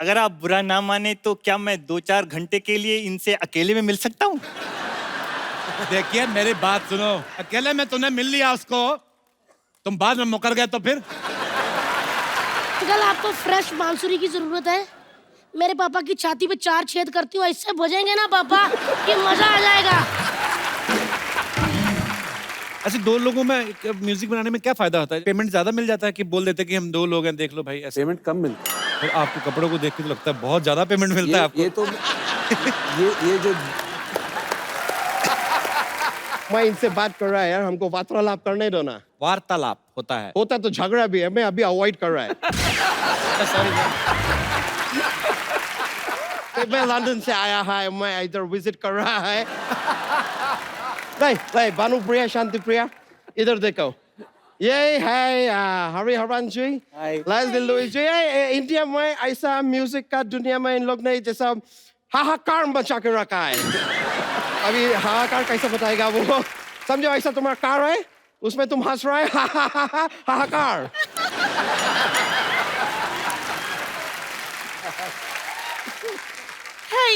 अगर आप बुरा ना माने तो क्या मैं 2-4 घंटे के लिए इनसे अकेले में मिल सकता हूँ? देखिए मेरी बात सुनो, अकेले में तूने मिल लिया उसको, तुम बाद में मुकर गए तो फिर? कल आपको फ्रेश बांसुरी की जरूरत है। मेरे पापा की छाती पे 4 छेद करती हूँ, इससे बजेंगे ना पापा कि मजा आ जाएगा। ऐसे दो लोगों में म्यूजिक बनाने में क्या फायदा होता है? पेमेंट ज्यादा मिल जाता है कि बोल देते कि हम 2 लोग हैं, देख लो भाई ऐसे। पेमेंट कम मिलती है। फिर आपके कपड़ों को देख के तो लगता है बहुत ज्यादा पेमेंट मिलता है आपको। ये तो ये जो मैं इनसे बात कर रहा है यार, हमको वार्तालाप करने दो ना। वार्तालाप होता है। होता तो झगड़ा भी है, मैं अभी अवॉइड कर रहा है। मैं लंदन से आया है, मैं इधर विजिट कर रहा है। नहीं भानु प्रिया, शांति प्रिया, इधर देखो, ये है हरिहरन जी, लाइस दिल्लुई जी। इंडिया में ऐसा म्यूजिक का दुनिया में इन लोग ने जैसा हाहाकार मचा के रखा है। अभी हाहाकार कैसे बताएगा वो? समझो ऐसा तुम्हारा कार है, उसमें तुम हंस रहे हाहाकार। Hey,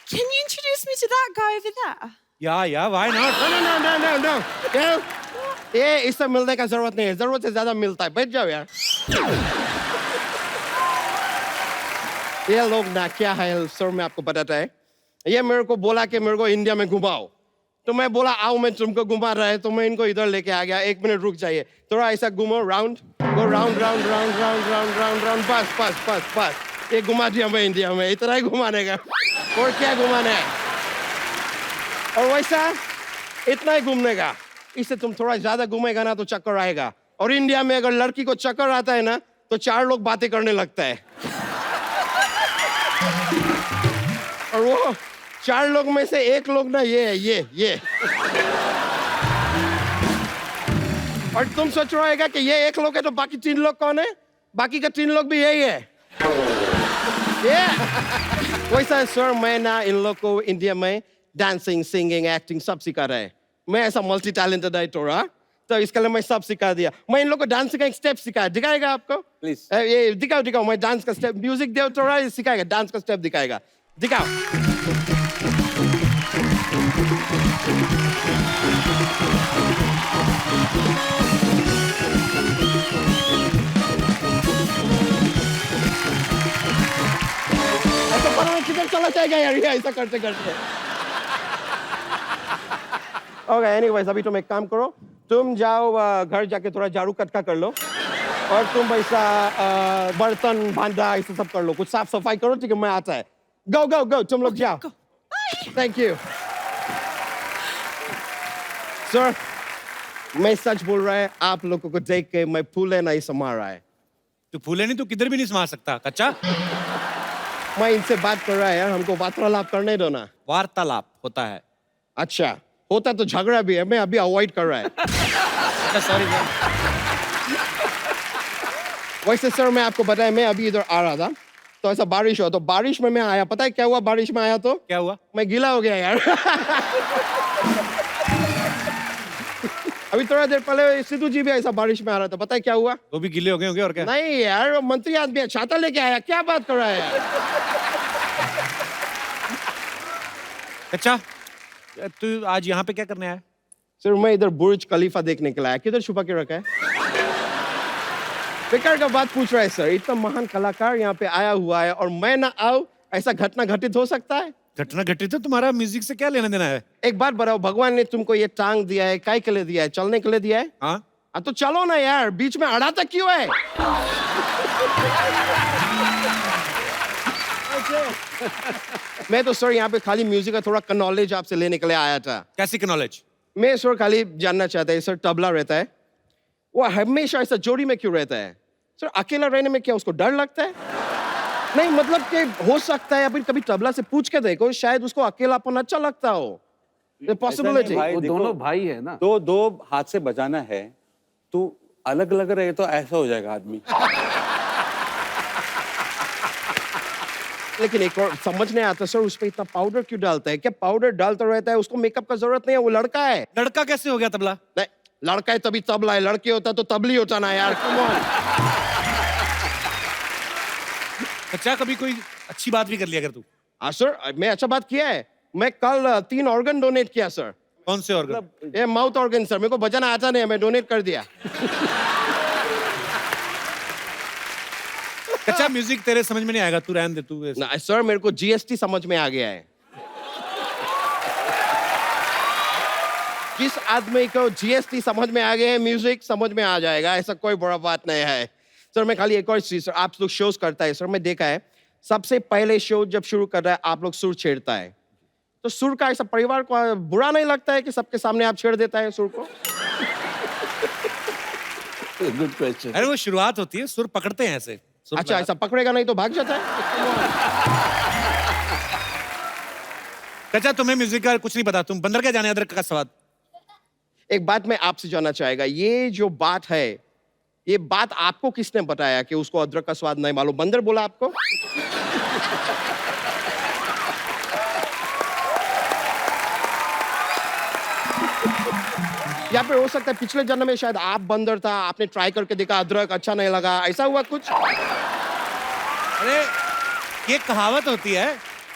can you introduce me to that guy over there? या व्हाई नॉट? No. ये इससे मिलने का जरूरत नहीं है, जरूरत से ज्यादा मिलता है। बैठ जाओ यार। ये लोग ना क्या है सर, मैं आपको बताता है। ये मेरे को बोला कि मेरे को इंडिया में घुमाओ, तो मैं बोला आओ मैं तुमको घुमा रहा है, तो मैं इनको इधर लेके आ गया। 1 मिनट रुक जाइए, थोड़ा ऐसा घूमो, round go, round round round round round round round, बस ये घुमा दिया मैं इंडिया में। इतना ही घुमाने का, और क्या घुमाना है? और वैसा इतना ही घूमने का। इससे तुम थोड़ा ज्यादा घूमेगा ना तो चक्कर आएगा। और इंडिया में अगर लड़की को चक्कर आता है ना तो 4 लोग बातें करने लगता है। और वो 4 लोग में से 1 लोग ना ये है, ये। और तुम सोच रहेगा कि ये 1 लोग है तो बाकी 3 लोग कौन है? बाकी का 3 लोग भी यही है। वैसा सर, मैं ना इन लोग को इंडिया में डांसिंग, सिंगिंग, एक्टिंग सब सिखा रहा है। मैं ऐसा मल्टी टैलेंटेड है थोड़ा, तो इसके लिए मैं सब सिखा दिया। मैं इन लोग को डांस का एक स्टेप सिखाया, दिखाएगा आपको? प्लीज ये दिखाओ, मैं डांस का स्टेप, म्यूजिक दे थोड़ा, सिखाएगा, डांस का स्टेप दिखाएगा, दिखाओ। ऐसा पता किधर चला जाएगा यार, ये ऐसा करते करते। ओके, एनीवेज अभी तुम एक काम करो, तुम जाओ घर जाके थोड़ा झाड़ू कटका कर लो, और तुम ऐसा बर्तन भांडा ऐसा सब कर लो, कुछ साफ सफाई करो, ठीक है? मैं आता है। गो, तुम लोग जाओ। Thank you sir. मैं सच बोल रहा है, आप लोगों को देख के मैं फूले नहीं समा रहा है। तू फूले नहीं, तू किधर भी नहीं समा सकता कच्चा। मैं इनसे बात कर रहा है यार, हमको वार्तालाप करने दो ना। वार्तालाप होता है। अच्छा, होता तो झगड़ा भी है, मैं अभी अवॉइड कर रहा है। सॉरी। वैसे सर मैं आपको बताया, मैं अभी इधर आ रहा था तो ऐसा बारिश हुआ, तो बारिश में मैं आया, पता है क्या हुआ? बारिश में आया तो क्या हुआ? मैं गीला हो गया यार। अभी थोड़ा देर पहले सिद्धू जी भी ऐसा बारिश में आ रहा था, पता है क्या हुआ? वो भी गिले हो गए होंगे और क्या? नहीं यार, वो मंत्री आदमी है, छाता लेके आया, क्या बात कर रहा है यार? अच्छा, तू आज यहाँ पे क्या करने आया? सर मैं इधर बुर्ज खलीफा देखने के लिए आया। किधर छुपा के रखा है? बेकार का बात पूछ रहा है सर, इतना महान कलाकार यहाँ पे आया हुआ है और मैं ना आऊं, ऐसा घटना घटित हो सकता है? घटना घटित है, तुम्हारा म्यूजिक से क्या लेना देना है? एक बात बताओ, भगवान ने तुमको ये टांग दिया है, काय के लिए दिया है? चलने के लिए दिया है? हाँ तो चलो ना यार, बीच में अड़ा तक क्यों है? मैं तो सर यहाँ पे खाली म्यूजिक का थोड़ा नॉलेज आपसे लेने के लिए आया था। कैसी नॉलेज? मैं सर खाली जानना चाहता है, सर तबला रहता है, वो हमेशा ऐसा जोड़ी में क्यों रहता है? सर अकेला रहने में क्या उसको डर लगता है? नहीं मतलब कि हो सकता है अभी कभी तबला से पूछ के देखो, शायद उसको अकेलापन अच्छा लगता हो। पॉसिबिलिटी। वो दोनों भाई है ना, तो 2 हाथ से बजाना है, तो अलग अलग रहे तो ऐसा हो जाएगा आदमी। लेकिन एक और समझ नहीं आता सर, उस पे इतना पाउडर क्यों डालता है? क्या पाउडर डालता रहता है? उसको मेकअप का जरूरत नहीं है, वो लड़का है। लड़का कैसे हो गया तबला? नहीं, लड़का है तभी तबला है, लड़की होता तो तबली होता ना यार, कम ऑन। अच्छा कभी कोई अच्छी बात भी कर लिया कर तू? हाँ सर, मैं अच्छा बात किया है। मैं कल 3 ऑर्गन डोनेट किया सर। कौन से ऑर्गन? ये माउथ ऑर्गन सर, मेरे को बजाना आता नहीं है, मैं डोनेट कर दिया। अच्छा म्यूजिक तेरे समझ में नहीं आएगा, तू रहने दे तू। ना सर, मेरे को जीएसटी समझ में आ गया है। जिस आदमी को जीएसटी समझ में आ गया है, म्यूजिक समझ में आ जाएगा, ऐसा कोई बड़ा बात नहीं है। सर मैं खाली एक और चीज, सर आप लोग शोज करता है सर, मैं देखा है सबसे पहले शो जब शुरू कर रहा है आप लोग सुर छेड़ता है, तो सुर का ऐसा परिवार को बुरा नहीं लगता है कि सबके सामने आप छेड़ देता है सुर को? Good question. अरे वो शुरुआत होती है, सुर पकड़ते हैं ऐसे। सुर अच्छा, लगा- ऐसा पकड़ेगा नहीं तो भाग जाता है। अच्छा तुम्हें म्यूजिक का कुछ नहीं पता, तुम बंदर क्या जाने अदरक का स्वाद। एक बात मैं आपसे जानना चाहेगा, ये जो बात है, ये बात आपको किसने बताया कि उसको अदरक का स्वाद नहीं मालूम? बंदर बोला आपको? या फिर हो सकता है पिछले जन्म में शायद आप बंदर था, आपने ट्राई करके देखा, अदरक अच्छा नहीं लगा, ऐसा हुआ कुछ? अरे ये कहावत होती है।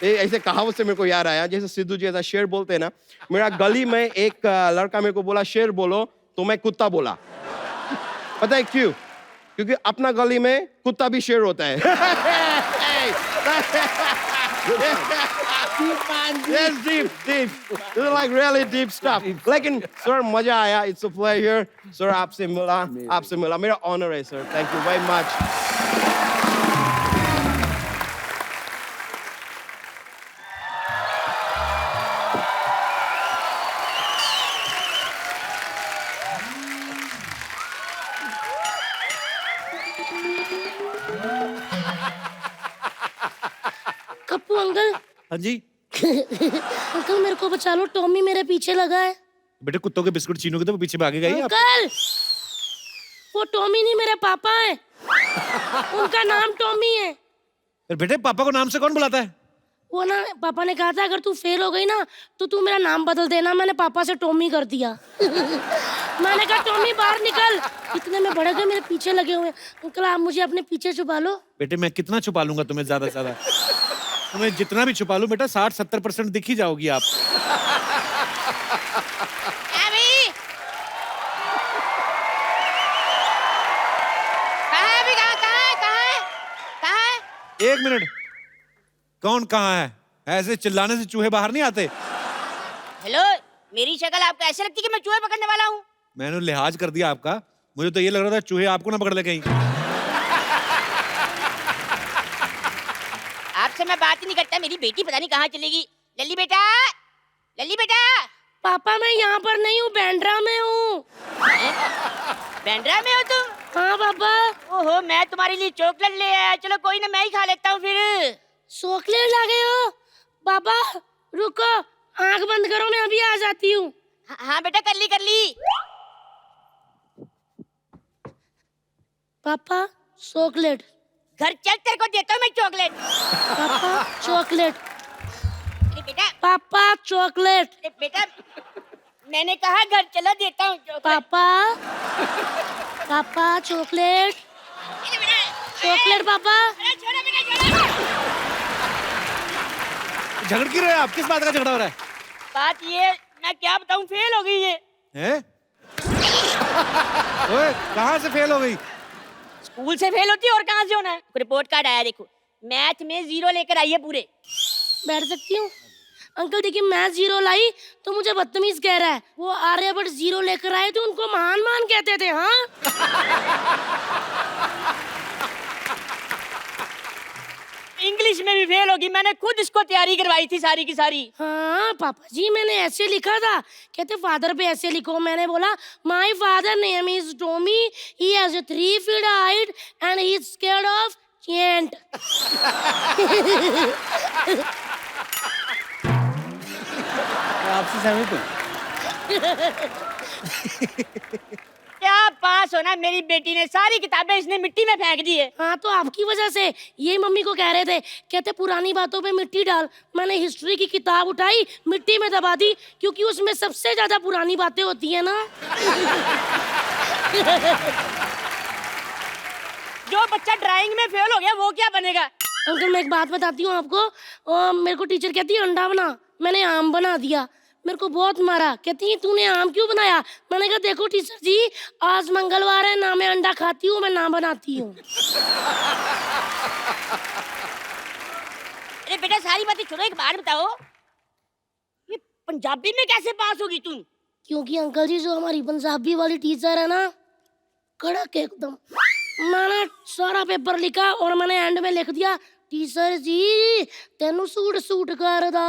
ऐसे कहावत से मेरे को याद आया, जैसे सिद्धू जी ऐसा शेर बोलते हैं ना, मेरा गली में एक लड़का मेरे को बोला शेर बोलो, तो मैं कुत्ता बोला। पता है क्यों? क्योंकि अपना गली में कुत्ता भी शेर होता है। Yes, deep. This is like really deep stuff. लेकिन सर मजा आया, it's a pleasure. सर आपसे मिला, मेरा honor है sir. Thank you very much. Kappu uncle, हाँ जी अंकल मेरे को बचा लो, टॉमी मेरे पीछे लगा है। बेटे, कुत्तों के बिस्कुट छीनोगे तो वो पीछे भागेगा ही। अंकल वो टॉमी नहीं, मेरे पापा है, उनका नाम टॉमी है। फिर बेटे पापा को नाम से कौन बुलाता है? वो ना पापा ने कहा था अगर तू फेल हो गई ना तो तू मेरा नाम बदल देना। मैंने पापा से टॉमी कर दिया। मैंने कहा टॉमी बाहर निकल, इतने में बड़े गए मेरे पीछे लगे हुए। अंकल आप मुझे अपने पीछे छुपा लो। बेटे मैं कितना छुपा लूंगा तुम्हें, ज्यादा से ज्यादा तुम्हें जितना भी छुपा लूं बेटा 60-70% दिख ही जाओगी आप। एक मिनट, कौन कहाँ है? ऐसे चिल्लाने से चूहे बाहर नहीं आते। हेलो, मेरी शक्ल आपको ऐसे लगती है कि मैं चूहे पकड़ने वाला हूँ? मैंने लिहाज कर दिया आपका, मुझे तो ये लग रहा था चूहे आपको ना पकड़ ले कहीं। आपसे मैं बात ही नहीं करता, मेरी बेटी पता नहीं कहाँ चलेगी। लल्ली बेटा, लल्ली बेटा। पापा मैं यहाँ पर नहीं हूँ, बैंड्रा में हूँ। बैंड्रा में हो तुम? हाँ पापा। ओहो, मैं तुम्हारे लिए चॉकलेट ले आया। चलो कोई ना, मैं ही खा लेता हूँ फिर। चॉकलेट ला गए हो? पापा रुको, आंख बंद करो, मैं अभी आ जाती हूँ। हाँ बेटा, कर ली। पापा चॉकलेट। घर चल, तेरे को देता हूँ मैं चॉकलेट। पापा चॉकलेट। अरे बेटा, पापा चॉकलेट। अरे बेटा, मैंने कहा घर चलो, देता हूँ चॉकलेट। पापा चॉकलेट। अरे बेटा, चॉकलेट पापा। अरे छोड़ो बेटा, छोड़ो। झगड़ क्यों रहे हो आप? किस बात का झगड़ा हो रहा है? बात ये, मैं क्या बताऊँ, फेल हो गई ये। हैं? ओए, कहाँ से फेल हो गई? स्कूल से फेल होती है और कहाँ से होना है? रिपोर्ट कार्ड आया देखो, मैथ में 0 लेकर आई है पूरे। बैठ सकती हूँ? अंकल देखिए, मैं 0 लाई तो मुझे बदतमीज कह रहा है। वो आर्यभट्ट 0 लेकर आए तो उनको महान कहते थे। हाँ इंग्लिश में भी फेल होगी, मैंने खुद इसको तैयारी करवाई थी सारी की सारी। हाँ पापा जी, मैंने ऐसे लिखा था, कहते फादर पे ऐसे लिखो। मैंने बोला my father name is Tommy, he has a 3 feet height and he is scared of giant. आपसे सहमत हूँ। क्या पास होना, मेरी बेटी ने सारी किताबें इसने मिट्टी में फेंक दी है। हाँ तो आपकी वजह से, ये मम्मी को कह रहे थे, कहते पुरानी बातों पे मिट्टी डाल। मैंने हिस्ट्री की किताब उठाई, मिट्टी में दबा दी, क्योंकि उसमें सबसे ज्यादा पुरानी बातें होती है ना। जो बच्चा ड्राइंग में फेल हो गया वो क्या बनेगा? अंकल मैं एक बात बताती हूँ आपको। मेरे को टीचर कहती है अंडा बना, मैंने आम बना दिया। मेरे को बहुत मारा, कहती है तूने आम क्यों बनाया? मैंने कहा देखो टीचर जी, आज मंगलवार है, ना मैं अंडा खाती हूँ, मैं ना बनाती हूँ। अरे बेटा सारी बातें छोड़ो, एक बात बताओ, ये पंजाबी में कैसे पास होगी तुम? क्योंकि अंकल जी जो हमारी पंजाबी वाली टीचर है ना, कड़क एकदम। मैंने सारा पेपर लिखा और मैंने एंड में लिख दिया, टीचर जी तेनू सूट सूट करदा,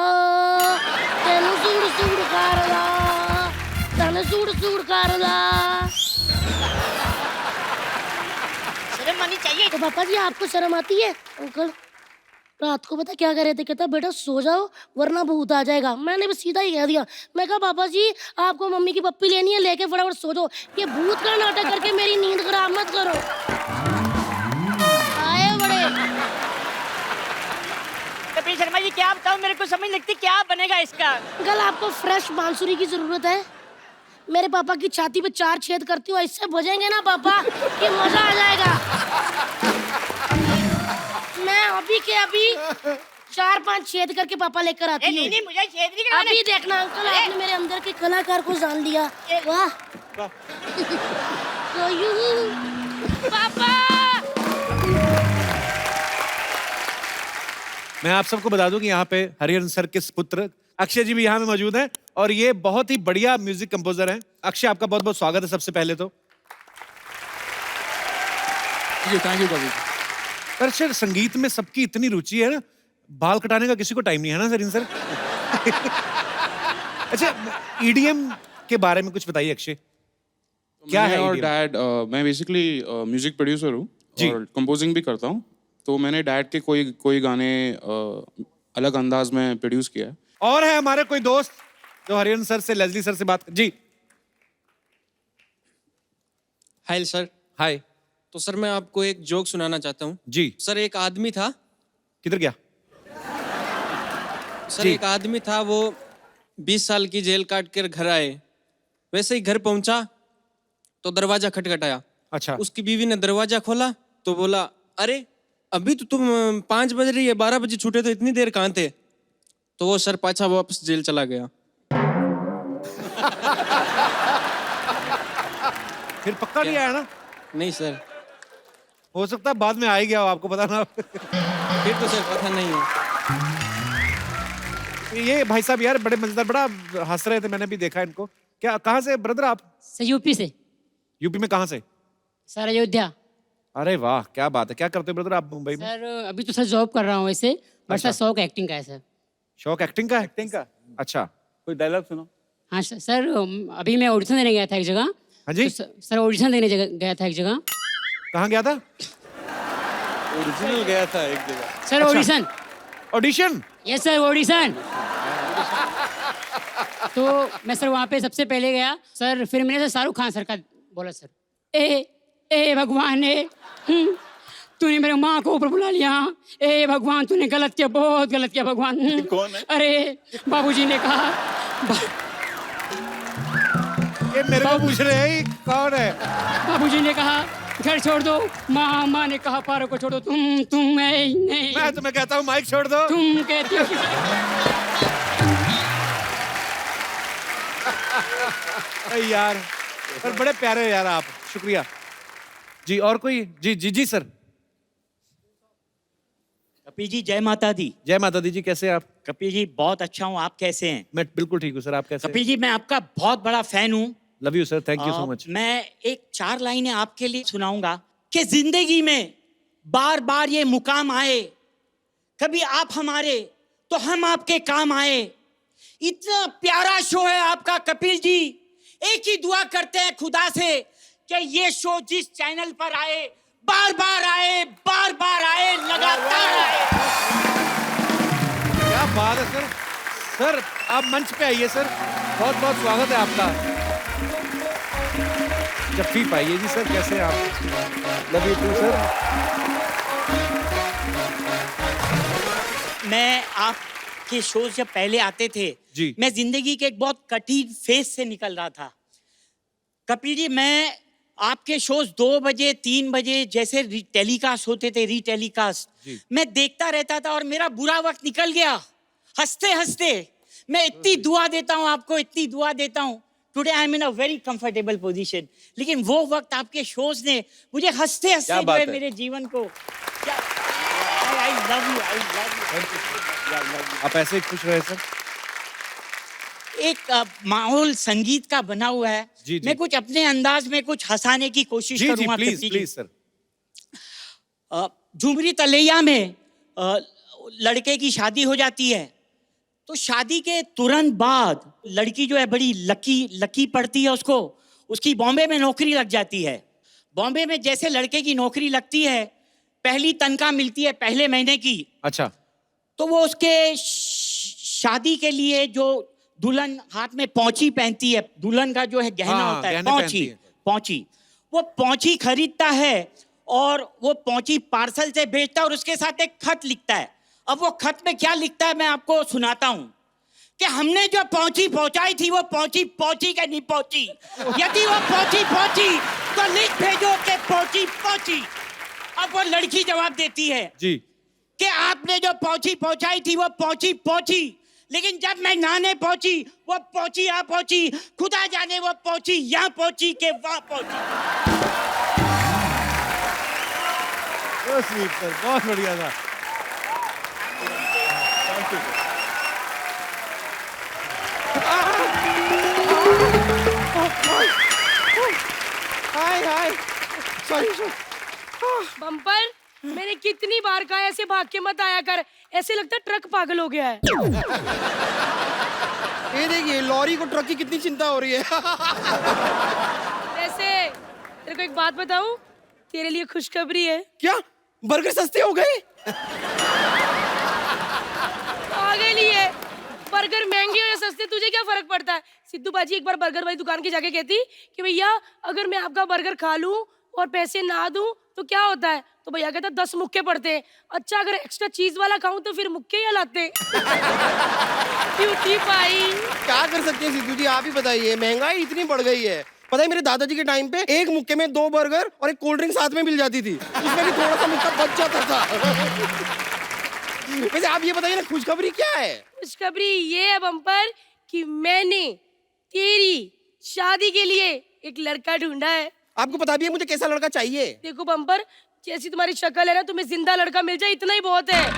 तेनू सूट सूट करदा, तेनू सूट सूट करदा। शर्म आनी चाहिए। तो पापा जी आपको शर्म आती है? अंकल रात को पता क्या कर रहे थे, कहता बेटा सो जाओ वरना भूत आ जाएगा। मैंने भी सीधा ही कह दिया, मैं कहा पापा जी आपको मम्मी की पप्पी लेनी है, लेके फटाफट सो जाओ, ये भूत का नाटक करके मेरी नींद खराब मत करो। आए बड़े। कपिल शर्मा जी क्या बताऊं, मेरे को समझ लगती क्या बनेगा इसका। अंकल आपको फ्रेश बांसुरी की जरूरत है। मेरे पापा की छाती पे 4 छेद करती हूँ, इससे बजेंगे ना पापा कि मजा आ जाएगा। मैं अभी के अभी 4-5 छेद करके पापा लेकर आती हूँ। नहीं मुझे छेद नहीं कराने। अभी देखना अंकल, आपने मेरे अंदर के कलाकार को जान लिया। वाह पापा। मैं आप सबको बता दूं कि यहाँ पे हरिहरन सर के पुत्र अक्षय जी भी यहाँ में मौजूद हैं और ये बहुत ही बढ़िया म्यूजिक कंपोजर हैं। अक्षय आपका बहुत बहुत स्वागत है सबसे पहले तो। थैंक यू कवि। पर सर संगीत में सबकी इतनी रुचि है ना, बाल कटाने का किसी को टाइम नहीं है ना सर इन सर। अच्छा ईडीएम के बारे में कुछ बताइए अक्षय, क्या है और EDM? डैड मैं बेसिकली म्यूजिक प्रोड्यूसर हूँ और कंपोजिंग भी करता हूँ, तो मैंने डैड के कोई गाने अलग अंदाज में प्रोड्यूस किया है। और है हमारे कोई दोस्त जो हरिहरन सर से, लेस्ली सर से बात जी। Hi sir. हाय। तो सर मैं आपको एक जोक सुनाना चाहता हूँ जी। सर। एक आदमी था, किधर गया सर एक आदमी था, वो 20 साल की जेल काट कर घर आए। वैसे ही घर पहुंचा तो दरवाजा खटखटाया। अच्छा। उसकी बीवी ने दरवाजा खोला तो बोला अरे अभी तो तुम 5 बज रही है, 12 बजे छूटे, तो इतनी देर कहाँ थे? तो वो सर पाछा वापस जेल चला गया। फिर पक्का नहीं आया ना? नहीं सर। हो सकता है बाद में आ ही गया हो, आपको पता ना। फिर तो सर पता नहीं है। ये भाई साहब यार बड़े मजेदार, बड़ा हंस रहे थे, मैंने भी देखा इनको। क्या कहाँ से ब्रदर आप? सर यूपी से। यूपी में कहाँ से? सर अयोध्या। अरे वाह क्या बात है। क्या करते हो ब्रदर आप मुंबई में? सर अभी तो सर जॉब कर रहा हूँ वैसे, बट सर शौक एक्टिंग का है सर। शौक एक्टिंग का है? एक्टिंग का अच्छा। कोई डायलॉग सुनो। हाँ सर अभी मैं ऑडिशन देने गया था एक जगह। हाँ जी। तो सर ऑडिशन देने गया था एक जगह। कहाँ गया था? ओरिजिनल गया था एक जगह। Sir audition. Audition? Yes sir audition. तो मैं सर वहाँ पे सबसे पहले गया सर, फिर मैंने सर शाहरुख खान सर का बोला सर, ए भगवान तूने मेरे माँ को ऊपर बुला लिया, ए भगवान तूने गलत किया, बहुत गलत किया भगवान। कौन है? अरे बाबूजी ने कहा ये मेरे को पूछ रहे हैं ये कौन है? बाबूजी ने कहा घर छोड़ दो, माँ ने कहा पारो को छोड़ दो, तुम नहीं। मैं तुम्हें कहता हूँ माइक छोड़ दो। तुम कहती हो यार पर बड़े प्यारे हो यार आप, शुक्रिया जी। और कोई? जी जी जी सर। कपिल जी जय माता दी। जय माता दी जी, कैसे हैं आप? कपिल जी बहुत अच्छा हूँ, आप कैसे हैं? मैं बिल्कुल ठीक हूँ सर, आप कैसे? कपिल जी मैं आपका बहुत बड़ा फैन हूँ। Love you sir, thank you so much. मैं एक 4 लाइनें आपके लिए सुनाऊंगा कि जिंदगी में बार बार ये मुकाम आए, कभी आप हमारे तो हम आपके काम आए। इतना प्यारा शो है आपका कपिल जी, एक ही दुआ करते हैं खुदा से कि ये शो जिस चैनल पर आए, बार बार आए, बार बार आए, लगातार आए। क्या बात है सर। सर आप मंच पे आइए सर, बहुत बहुत स्वागत है आपका। जफीफ आइए जी सर, कैसे हैं आप? Love you too sir. मैं आपके शो जब पहले आते थे जी, मैं जिंदगी के एक बहुत कठिन फेज से निकल रहा था। कपिल जी मैं आपके शोज 2 बजे 3 बजे जैसे टेलीकास्ट होते थे, रीटेलीकास्ट, मैं देखता रहता था और मेरा बुरा वक्त निकल गया हंसते हंसते। मैं इतनी दुआ देता हूँ आपको, इतनी दुआ देता हूँ। Today I am in a very comfortable position, लेकिन वो वक्त आपके शोज ने मुझे हंसते हंसते जो है मेरे जीवन को I love you, I love you. आप ऐसे ही खुश रहे सर। एक माहौल संगीत का बना हुआ है। जी, जी। मैं कुछ अपने अंदाज में कुछ हंसाने की कोशिश जी जी करूंगा। Please Kriti ji. Please sir. Jhumri Telaiya में लड़के की शादी हो जाती है, तो शादी के तुरंत बाद लड़की जो है बड़ी लकी पड़ती है उसको, उसकी बॉम्बे में नौकरी लग जाती है। बॉम्बे में जैसे लड़के की नौकरी लगती है, पहली तनख्वाह मिलती है पहले महीने की। अच्छा। तो वो उसके शादी के लिए जो दुल्हन हाथ में पौंची पहनती है, दुल्हन का जो है गहना हाँ, होता है, गहने पहनती है। पौंची, वो पौंची खरीदता है और वो पौंची पार्सल से भेजता है और उसके साथ एक खत लिखता है। अब वो खत में क्या लिखता है मैं आपको सुनाता हूं कि हमने जो पौंची पहुंचाई थी वो पौंची पहुंची के नहीं पहुंची। यदि वो पहुंची तो लिख भेजो कि पहुंची। अब वो लड़की जवाब देती है जी कि आपने जो पहुंची पहुंचाई थी वो पहुंची, लेकिन जब मैं नहाने पहुंची वो पहुंची यहाँ पहुंची, खुदा जाने वो पहुंची यहाँ पहुंची के वहां पहुंची। बहुत स्वीट सर, बहुत बढ़िया था। Hi sorry. बम्पर, मैंने कितनी बार कहा ऐसे भाग के मत आया कर, ऐसे लगता है ट्रक पागल हो गया है। ये देखिए लॉरी को ट्रक की कितनी चिंता हो रही है। वैसे तेरे को एक बात बताऊं, तेरे लिए खुशखबरी है। क्या बर्गर सस्ते हो गए? आगे लिए बर्गर महंगे हो या सस्ते तुझे क्या फर्क पड़ता है। सिद्धू बाजी एक बार बर्गर वाली दुकान की जाके कहती कि भैया अगर मैं आपका बर्गर खा लूं और पैसे ना दूं तो क्या होता है, तो भैया कहता 10 मुक्के पड़ते हैं। अच्छा अगर एक्स्ट्रा चीज वाला खाऊं तो फिर मुक्के ही लाते। Cutie pie. क्या कर सकते हैं सिद्धू जी, आप ही बताइए, महंगाई इतनी बढ़ गई है। पता है मेरे दादाजी के टाइम पे एक मुक्के में 2 बर्गर और एक कोल्ड ड्रिंक साथ में मिल जाती थी, उसमें भी थोड़ा सा मुक्का बच जाता था। वैसे आप ये बताइए ना, खुशखबरी क्या है? खुशखबरी ये है बम्पर कि मैंने तेरी शादी के लिए एक लड़का ढूंढा है। आपको पता भी है मुझे कैसा लड़का चाहिए? देखो बम्पर, जैसी तुम्हारी शक्ल है ना, तुम्हें जिंदा लड़का मिल जाए इतना ही बहुत है।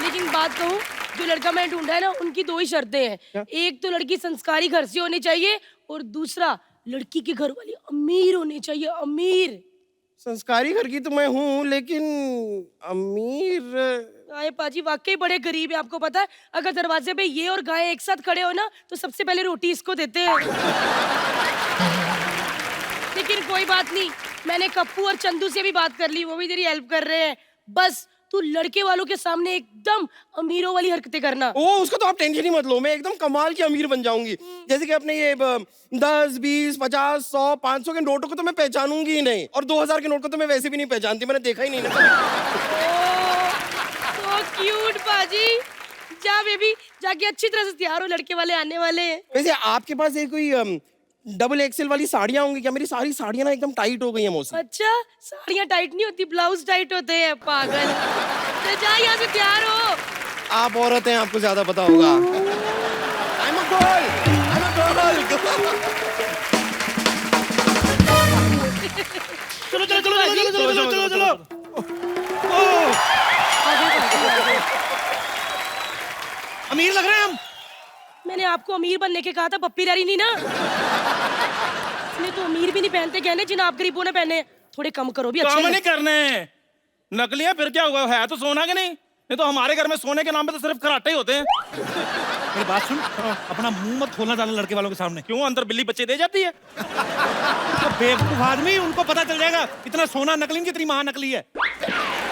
लेकिन बात कहूँ, जो लड़का मैंने ढूंढा है ना, उनकी 2 ही शर्तें हैं। एक तो लड़की संस्कारी घर से होनी चाहिए और दूसरा लड़की के घर वाली अमीर होनी चाहिए, अमीर। संस्कारी घर की तो मैं हूँ, लेकिन अमीर। आए पाजी वाकई बड़े गरीब है, आपको पता है। अगर दरवाजे पे ये और गाय एक साथ खड़े हो ना तो सबसे पहले रोटी इसको देते हैं। लेकिन कोई बात नहीं, मैंने कप्पू और चंदू से भी बात कर ली, वो भी तेरी हेल्प कर रहे हैं। बस तू लड़के वालों के सामने एकदम अमीरों वाली हरकतें करना। ओ उसका तो आप टेंशन ही मत लो, मैं एकदम कमाल की अमीर बन जाऊंगी। जैसे कि अपने ये 10, 20, 50, 100, 500 के नोटों को तो मैं पहचानूंगी ही नहीं, और 2000 के नोट को तो मैं वैसे भी नहीं पहचानती, मैंने देखा ही नहीं ना। तो क्यूट बाजी, जा बेबी, जाके अच्छी तरह से तैयार हो, लड़के वाले आने वाले हैं। वैसे आपके पास एक कोई डबल एक्सेल वाली साड़ियाँ होंगी क्या? मेरी सारी साड़ियाँ ना एकदम टाइट हो गई हैं मौसी। अच्छा, साड़ियाँ टाइट नहीं होती, ब्लाउज टाइट होते हैं पागल। तो जा यहाँ से तैयार हो। आप औरत हैं, आपको ज्यादा पता होगा। I'm a girl, I'm a girl। चलो चलो चलो चलो चलो चलो चलो चलो। अमीर लग रहे हैं हम। मैंने आपको अमीर बनने के कहा था, पप्पी रही नहीं ना। इसमें तो अमीर भी नहीं पहनते गहने जिन्हें आप गरीबों ने पहने। थोड़े कम करो भी, अच्छे काम नहीं करने, नकली है फिर क्या हुआ, है तो सोना के नहीं तो हमारे घर में सोने के नाम पे तो सिर्फ कराटे ही होते हैं। मेरी बात सुन, अपना मुंह मत खोलना ज्यादा लड़के वालों के सामने। क्यों, अंदर बिल्ली बच्चे दे जाती है? तो बेवकूफ आदमी, उनको पता चल जाएगा इतना सोना नकली नहीं, जितनी माँ नकली है।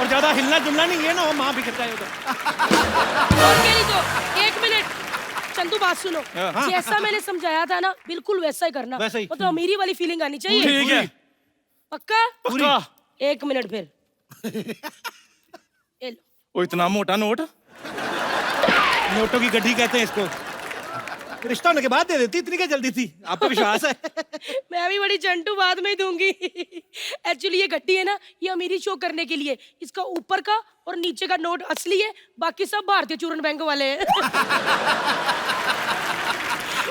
और ज्यादा हिलना जुलना नहीं है ना, माँ बिखर जाए उधर। तो 1 मिनट चंदू, बात सुनो। हाँ। जैसा मैंने समझाया था ना, बिल्कुल वैसा ही करना। वैसा ही। मतलब अमीरी वाली फीलिंग आनी चाहिए। ठीक है, पक्का? पक्का। 1 मिनट फिर। ये लो। ओ इतना मोटा नोट। नोटों की गड्डी कहते हैं इसको। रिश्ता होने के बाद दे देती, इतनी क्या जल्दी थी? आपको विश्वास है? मैं भी बड़ी चंटू बाद में ही दूंगी। एक्चुअली ये गड्डी है ना, ये अमीरी शो करने के लिए। इसका ऊपर का और नीचे का नोट असली है, बाकी सब भारतीय चूरन बैंक वाले हैं।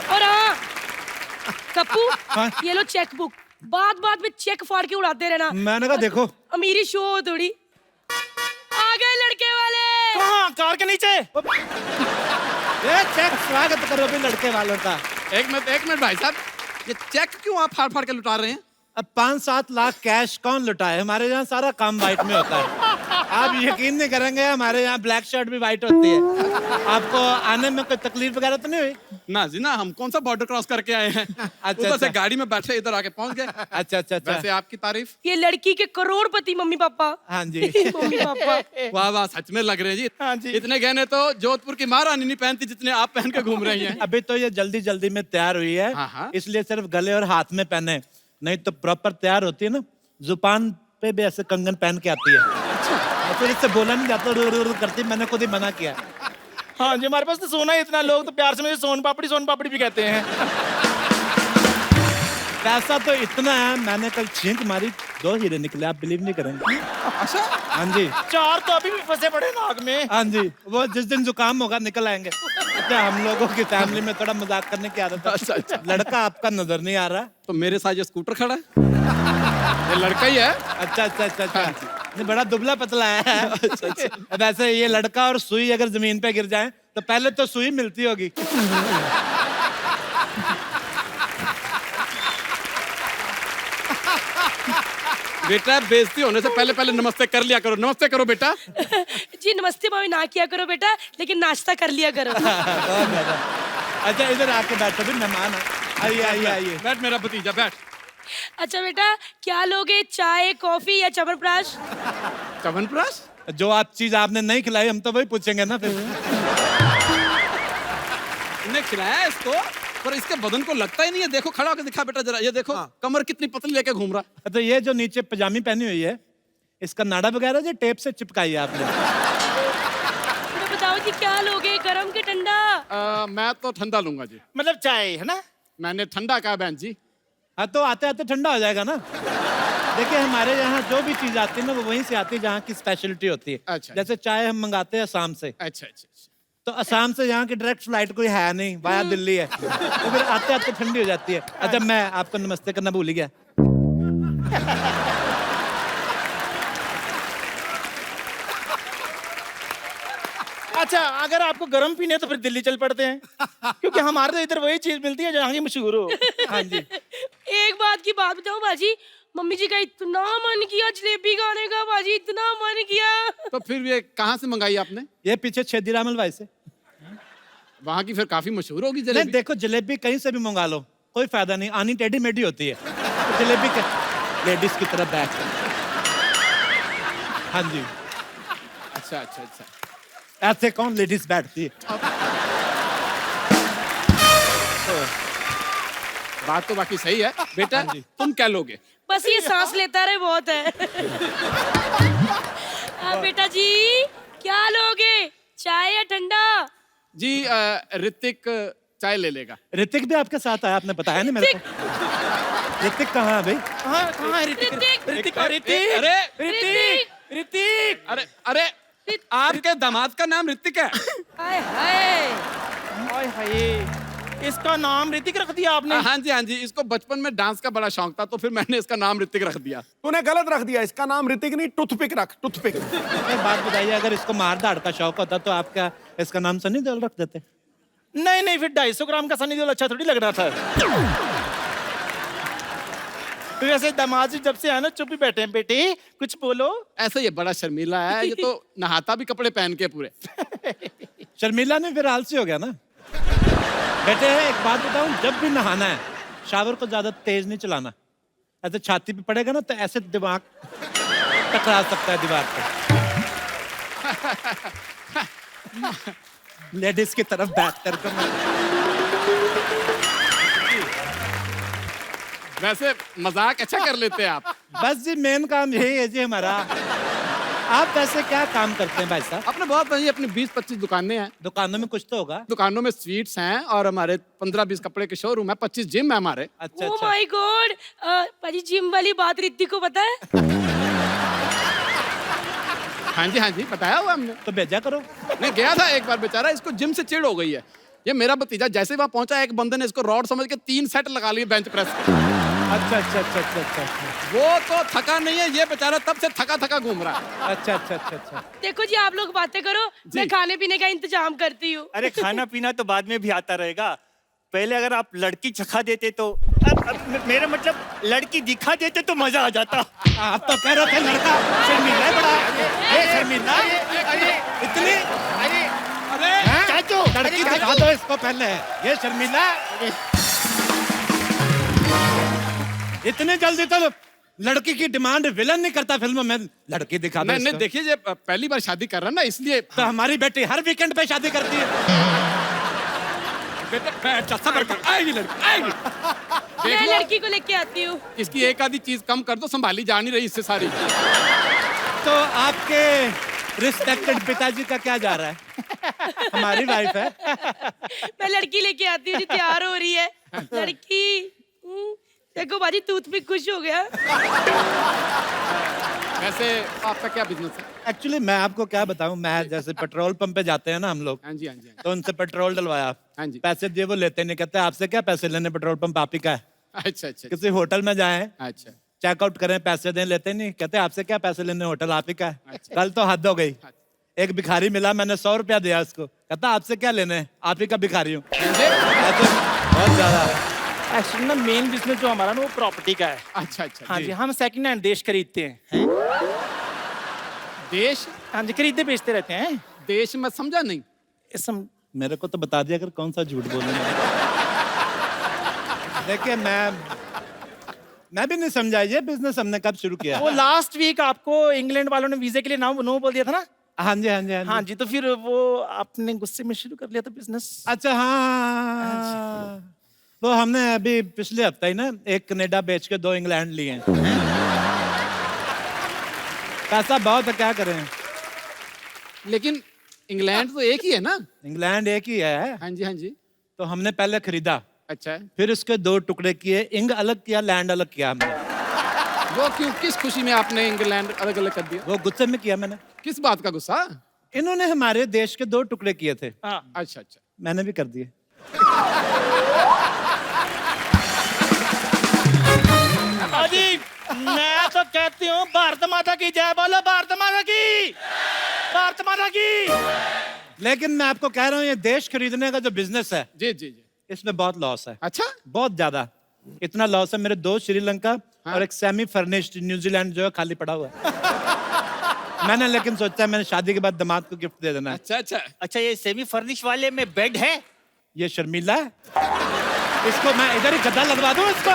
और हाँ कप्पू, ये लो चेक बुक, बात में चेक फाड़ के उड़ाते रहना। मैंने कहा देखो अमीरी शो हो थोड़ी। आ गए लड़के वाले। कहाँ? कार के नीचे। ये चेक स्वागत करो भी लड़के वालों का। एक मिनट भाई साहब, ये चेक क्यों आप फाड़ फाड़ के लुटा रहे हैं? अब 5-7 लाख कैश कौन लुटाए? हमारे यहाँ सारा काम वाइट में होता है। आप यकीन नहीं करेंगे, हमारे यहाँ ब्लैक शर्ट भी वाइट होती है। आपको आने में कोई तकलीफ वगैरह तो नहीं हुई? ना जी ना, हम कौन सा बॉर्डर क्रॉस करके आए हैं। ऊपर से गाड़ी में बैठे इधर आके पहुंच गए। अच्छा। वैसे आपकी तारीफ। ये लड़की के करोड़पति मम्मी पापा। हाँ जी। Mummy papa. वाह सच में लग रहे हैं जी। हाँ जी। इतने गहने तो जोधपुर की महारानी नहीं पहनती जितने आप पहन के घूम रही हैं। अभी तो ये जल्दी में तैयार हुई है, इसलिए सिर्फ गले और हाथ में पहने, नहीं तो प्रॉपर तैयार होती है ना, जुबान पे भी ऐसे कंगन पहन के आती है। अच्छा। फिर इससे बोला नहीं जाता, रो करती, मैंने खुद ही मना किया। हाँ जी, हमारे पास तो सोना है इतना, लोग तो प्यार से मुझे सोन पापड़ी भी कहते हैं। पैसा तो इतना है, मैंने कल छींक मारी 2 हीरे निकले, आप बिलीव नहीं करेंगे। अच्छा? हाँ जी। 4 तो अभी भी फंसे पड़े नाक में। हाँ जी, वो जिस दिन जुकाम होगा निकल आएंगे। अच्छा, हम लोगों की फैमिली में थोड़ा मजाक करने की आदत है। अच्छा। लड़का आपका नजर नहीं आ रहा? तो मेरे साथ ये स्कूटर खड़ा है, ये लड़का ही है। अच्छा। ये बड़ा दुबला पतला है। अच्छा। वैसे ये लड़का और सुई अगर जमीन पे गिर जाए तो पहले तो सुई मिलती होगी। बेटा बेइज्जती होने से पहले नमस्ते कर लिया करो। नमस्ते करो बेटा। जी नमस्ते भाभी ना किया करो बेटा, लेकिन नाश्ता कर लिया करो। अच्छा इधर आके बैठो, भी मेहमान आइए। बैठ मेरा भतीजा बैठ। अच्छा बेटा क्या लोगे, चाय कॉफी या च्यवनप्राश? च्यवनप्राश? जो आप चीज आपने नहीं खिलाई हम तो वही पूछेंगे ना फिर। ने खिलाया इसको, पर इसके बदन को लगता ही नहीं है। देखो खड़ा होकर दिखा बेटा जरा, ये देखो कमर कितनी पतली लेके घूम रहा। तो ये जो नीचे पजामी पहनी हुई है, इसका नाड़ा वगैरह जो टेप से चिपकाई है आपने? तो बताओ जी क्या लोगे, गरम के ठंडा? मैं तो ठंडा लूंगा जी। मतलब चाय है ना? मैंने ठंडा कहा बहन जी। हाँ तो आते आते ठंडा हो जाएगा ना। देखिए हमारे यहाँ जो भी चीज आती है ना वो वहीं से आती है जहाँ की स्पेशलिटी होती है। अच्छा। जैसे चाय हम मंगाते हैं असम से। अच्छा। तो असम से यहाँ की डायरेक्ट फ्लाइट कोई है नहीं, वाया दिल्ली है, तो फिर आते आते ठंडी हो जाती है। अच्छा मैं आपको नमस्ते करना भूल ही गया। अच्छा अगर आपको गरम पीने तो फिर दिल्ली चल पड़ते हैं, क्योंकि हमारे तो इधर वही चीज मिलती है जहाँ की मशहूर हो। हाँ जी। एक बात की बात बताऊं बाजी, मम्मी जी का इतना मन किया जलेबी खाने का बाजी, इतना मन किया। तो फिर ये कहाँ से मंगाई आपने? ये पीछे छेदीराम हलवाई से। वहाँ की फिर काफी मशहूर होगी नहीं जलेबी। देखो जलेबी कहीं से भी मंगा लो, कोई फायदा नहीं, आनी टेढ़ी मेढ़ी होती है। तो जलेबी लेडीज की तरफ बैठ। हाँ जी। अच्छा। ऐसे कौन लेडीज बैठती है? बात तो बाकी सही है बेटा। तुम क्या लोगे? बस ये सांस लेता रहे बहुत है। बेटा जी क्या लोगे, चाय या ठंडा? जी ऋतिक चाय ले लेगा। ऋतिक भी आपके साथ आया, आपने बताया नहीं मेरे को। ऋतिक कहाँ है भाई? कहाँ है ऋतिक? ऋतिक। अरे आपके दामाद का नाम ऋतिक है? हाय हाय इसका नाम ऋतिक रख दिया आपने? हाँ जी, इसको बचपन में डांस का बड़ा शौक था तो फिर मैंने इसका नाम ऋतिक रख दिया। तूने गलत रख दिया, इसका नाम ऋतिक नहीं टूथपिक रख, टूथपिक। एक बात बताइए, अगर इसको मार धाड़ का शौक होता तो आप क्या इसका नाम सनी देओल रख देते? नहीं फिर 250 ग्राम का सनी देओल अच्छा थोड़ी लग रहा था। वैसे दामाद जी जब से आए ना चुप ही बैठे हैं। बेटे कुछ बोलो। ऐसा ये बड़ा शर्मीला है, ये तो नहाता भी कपड़े पहन के पूरे। शर्मीला ने फिर आलसी हो गया ना। बेटे एक बात बताऊं, जब भी नहाना है शावर को ज्यादा तेज नहीं चलाना, ऐसे छाती पे पड़ेगा ना तो ऐसे दिमाग टकरा सकता है दीवार पे। लेडीज की तरफ बैठ कर वैसे मजाक अच्छा कर लेते हैं आप। बस जी मेन काम यही है जी हमारा। आप वैसे क्या काम करते हैं भाई साहब? अपने बहुत भाई अपनी 20-25 दुकानें हैं। दुकानों में कुछ तो होगा। दुकानों में स्वीट्स हैं और हमारे 15-20 कपड़े के शोरूम है, 25 जिम है हमारे। अच्छा ओह माय गॉड, पाजी जिम वाली बात रिद्धि को पता है? हाँ जी बताया हुआ हमने। तो भेजा करो। नहीं गया था एक बार बेचारा, इसको जिम से चिढ़ हो गई है। ये मेरा भतीजा जैसे वहां पहुंचा, एक बंदे ने इसको रॉड समझ के 3 सेट लगा लिए बेंच प्रेस के। अच्छा। वो तो थका नहीं है, ये बेचारा तब से थका घूम रहा है। अच्छा। देखो जी, आप लोग बातें करो, मैं खाने पीने का इंतजाम करती हूँ। अरे खाना पीना तो बाद में भी आता रहेगा, पहले अगर आप लड़की चखा देते तो अब मेरा मतलब लड़की दिखा देते तो मजा आ जाता। आप तो कह रहे थे लड़का शर्मीला है बड़ा। ये शर्मीला इतनी चाचू लड़की दिखा दो इसको पहले। ये शर्मीला इतने जल्दी तो लड़की की डिमांड विलन नहीं करता फिल्म में। लड़की दिखा दो। नहीं देखिए, ये पहली बार शादी कर रहा है ना, इसलिए। तो हमारी बेटी हर वीकेंड पे शादी करती है। बेटा बैठ जा, सब्र कर, आएगी लड़की आएगी। मैं लड़की को लेके आती हूँ। इसकी एक आधी चीज कम कर दो, संभाली जा नहीं रही इससे सारी। तो आपके रिस्पेक्टेड पिताजी का क्या जा रहा है? हमारी वाइफ है। मैं लड़की लेके आती हूँ जी, तैयार हो रही है लड़की। देखो बाजी, टूथ भी खुश हो गया। वैसे आपका क्या बिजनेस है? एक्चुअली मैं आपको क्या बताऊं, मैं जैसे पेट्रोल पंप पे जाते हैं ना हम लोग। हाँ जी। तो उनसे पेट्रोल डलवाया। हाँ जी। पैसे दिए, वो लेते नहीं, कहते आपसे क्या पैसे लेने, पेट्रोल पंप आप ही का है। अच्छा। किसी होटल में जाएं, अच्छा। चेकआउट करें, पैसे दें, लेते नहीं, कहते आपसे क्या पैसे लेने, होटल आप ही का है। कल तो हद हो गई, एक भिखारी मिला, मैंने 100 रुपया दिया उसको, कहता आपसे क्या लेने, आप ही का भिखारी हूँ। बहुत ज्यादा। एक्चुअली ना मेन बिजनेस जो हमारा ना वो प्रॉपर्टी का है। अच्छा। हाँ जी, हम सेकंड हैंड देश खरीदते हैं। देश? हाँ जी, खरीदते बेचते रहते हैं। देश मैं समझा नहीं। मेरे को तो बता दिया अगर कौन सा झूठ बोलूं। देखिए मैं भी नहीं समझा, ये बिजनेस हमने कब शुरू किया। वो लास्ट वीक आपको इंग्लैंड वालों ने वीजे के लिए नो बोल दिया था ना। हाँ जी। हाँ जी, तो फिर वो आपने गुस्से में शुरू कर लिया था बिजनेस। अच्छा हाँ, वो हमने अभी पिछले हफ्ते ही ना एक कनाडा बेच के 2 इंग्लैंड लिए हैं। पैसा बहुत है, क्या करें। लेकिन इंग्लैंड तो एक ही है ना। इंग्लैंड एक ही है। हाँ जी। तो हमने पहले खरीदा। अच्छा। फिर उसके 2 टुकड़े किए, इंग अलग किया, लैंड अलग किया हमने। वो क्यों, किस खुशी में आपने इंग्लैंड अलग अलग कर दिया? वो गुस्से में किया मैंने। किस बात का गुस्सा? इन्होंने हमारे देश के 2 टुकड़े किए थे। अच्छा। मैंने भी कर दिए। अजी मैं तो कहती हूँ भारत माता की जय बोलो, भारत माता की, भारत माता की। लेकिन मैं आपको कह रहा हूँ, ये देश खरीदने का जो बिजनेस है जी, इसमें बहुत लॉस है। अच्छा। बहुत ज्यादा, इतना लॉस है, मेरे 2 श्रीलंका और एक सेमी फर्निश्ड न्यूजीलैंड जो है खाली पड़ा हुआ है। मैंने लेकिन सोचा मैंने शादी के बाद दामाद को गिफ्ट दे देना है। अच्छा, ये सेमी फर्निश वाले में बेड है? ये शर्मीला है, इसको मैं इधर ही गद्दा लगवा दूं इसको।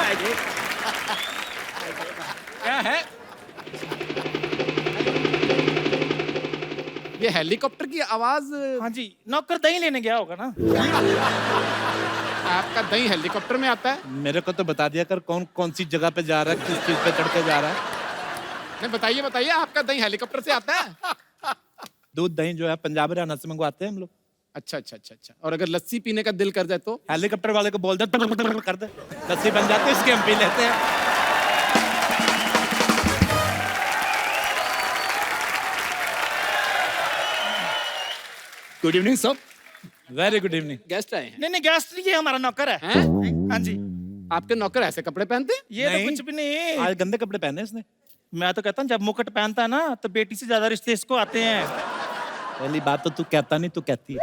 क्या है ये? हेलीकॉप्टर की आवाज। हाँ जी, नौकर दही लेने गया होगा ना। आपका दही हेलीकॉप्टर में आता है? मेरे को तो बता दिया कर कौन सी जगह पे जा रहा है, किस चीज पे चढ़ के जा रहा है। नहीं बताइए, आपका दही हेलीकॉप्टर से आता है? दूध दही जो है पंजाब हरियाणा से मंगवाते हैं हम लोग। अच्छा। और अगर लस्सी पीने का दिल कर जाए तो? हेलीकॉप्टर वाले को बोल दे कर दे, लस्सी बन जाती है, इसके हम पी लेते हैं। Good evening sir. Very good evening. Guest आए हैं? नहीं गेस्ट नहीं, ये हमारा नौकर है। हाँ जी। आपके नौकर ऐसे कपड़े पहनते हैं? ये तो कुछ भी नहीं। आज गंदे कपड़े पहने इसने। मैं तो कहता हूँ जब मुकुट पहनता है ना तो बेटी से ज्यादा रिश्ते इसको आते हैं। पहली बात तो तू कहता नहीं, तू कहती है।